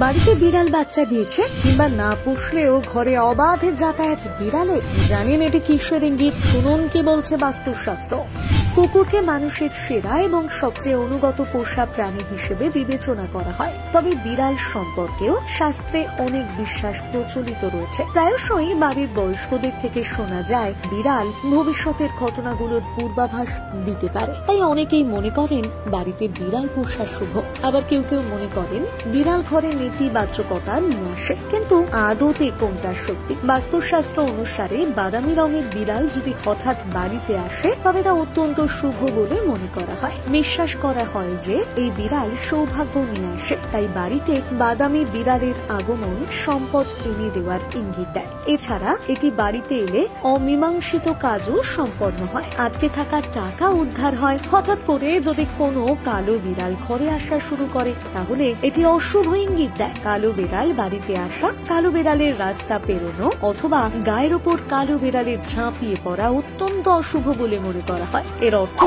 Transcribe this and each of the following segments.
বাড়িতে বিড়াল বাচ্চা দিয়েছে কিংবা না পুষলেও ঘরে অবাধে যাতায়াত বিড়ালের, জানেন এটি কিসের ইঙ্গিত? শুনুন কি বলছে বাস্তুশাস্ত্র। কুকুরকে মানুষের সেরা এবং সবচেয়ে অনুগত পোষা প্রাণী হিসেবে বিবেচনা করা হয়, তবে বিড়াল সম্পর্কেও শাস্ত্রে অনেক বিশ্বাস প্রচলিত রয়েছে। প্রায়শই বাড়ির বয়স্কদের থেকে শোনা যায় বিড়াল ভবিষ্যতের ঘটনাগুলোর পূর্বাভাস দিতে পারে। তাই অনেকেই মনে করেন বাড়িতে বিড়াল পোষা শুভ। আবার কেউ কেউ মনে করেন বিড়াল ঘরে নেতিবাচকতা নিয়ে আসে। কিন্তু আদতে কোনটা সত্যি? বাস্তুশাস্ত্র অনুসারে বাদামি রঙের বিড়াল যদি হঠাৎ বাড়িতে আসে তবে তা অত্যন্ত শুভ বলে মনে করা হয়। বিশ্বাস করা হয় যে এই বিড়াল সৌভাগ্য নিয়ে আসে, তাই বাড়িতে বাদামি বিড়ালের আগমন সম্পদ এনে দেওয়ার ইঙ্গিত দেয়। এছাড়া এটি বাড়িতে এলে অমীমাংসিত কাজও সম্পন্ন হয়, আটকে থাকা টাকা উদ্ধার হয়। হঠাৎ করে যদি কোনো কালো বিড়াল ঘরে আসা শুরু করে তাহলে এটি অশুভ ইঙ্গিত দেয়। কালো বিড়াল বাড়িতে আসা, কালো বিড়ালের রাস্তা পেরোনো অথবা গায়ের ওপর কালো বিড়ালের ঝাঁপিয়ে পড়া অত্যন্ত অশুভ বলে মনে করা হয়। এর অর্থ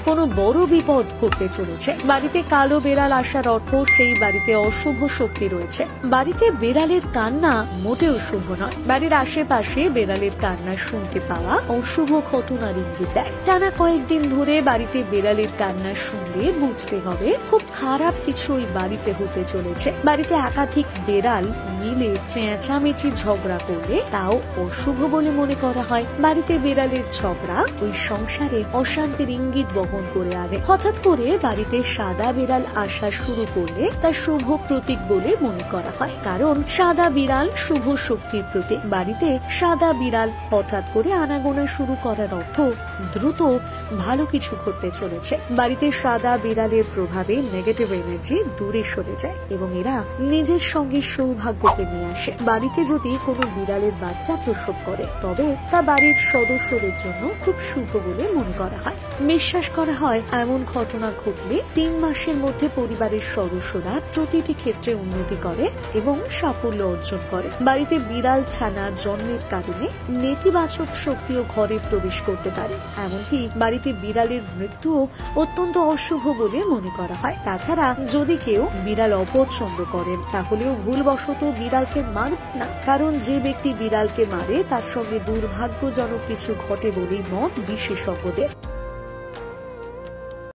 কোনো বড় বিপদ ঘটতে চলেছে। বাড়িতে কালো বিড়াল আসার অর্থ সেই বাড়িতে অশুভ শক্তি রয়েছে। বাড়িতে বিড়ালের কান্না মোটেও শুভ নয়। বাড়ির আশেপাশে বিড়ালের কান্না শুনতে পাওয়া অশুভ ঘটনার ইঙ্গিত দেয়। টানা কয়েকদিন ধরে বাড়িতে বিড়ালের কান্না শুনলে বুঝতে হবে খুব খারাপ কিছু ওই বাড়িতে হতে চলেছে। বাড়িতে একাধিক বিড়াল মিলে চেঁচামেচি ঝগড়া করলে তাও অশুভ বলে মনে করা হয়। বাড়িতে বিড়ালের ঝগড়া ওই সংসারে অশান্তির ইঙ্গিত বহন করে আনে। হঠাৎ করে বাড়িতে সাদা বিড়াল আসা শুরু করলে তা শুভ প্রতীক বলে মনে করা হয়, কারণ সাদা বিড়াল শুভ শক্তির প্রতীক। বাড়িতে সাদা বিড়াল হঠাৎ করে আনাগোনা শুরু করার অর্থ দ্রুত ভালো কিছু ঘটতে চলেছে। বাড়িতে সাদা বিড়ালের প্রভাবে নেগেটিভ এনার্জি দূরে সরে যায় এবং এরা নিজের সঙ্গে সৌভাগ্যকে নিয়ে আসে। বাড়িতে যদি কোনো বিড়ালের বাচ্চা প্রসব করে তবে তা বাড়ির সদস্যদের জন্য খুব শুভ বলে মনে করা হয়। বিশ্বাস করা হয় এমন ঘটনা ঘটলে 3 মাসের মধ্যে পরিবারের সদস্যরা প্রতিটি ক্ষেত্রে উন্নতি করে এবং সাফল্য অর্জন করে। বাড়িতে বিড়াল ছানা জন্মের কারণে নেতিবাচক শক্তিও ঘরে প্রবেশ করতে পারে। এমনকি বাড়িতে বিড়ালের মৃত্যুও অত্যন্ত অশুভ বলে মনে করা হয়। তাছাড়া যদি কেউ বিড়াল অপছন্দ করেন তাহলেও ভুলবশত বিড়ালকে মারবেন না, কারণ যে ব্যক্তি বিড়ালকে মারে তার সঙ্গে দুর্ভাগ্যজনক কিছু ঘটে বলেই মত বিশেষজ্ঞদের।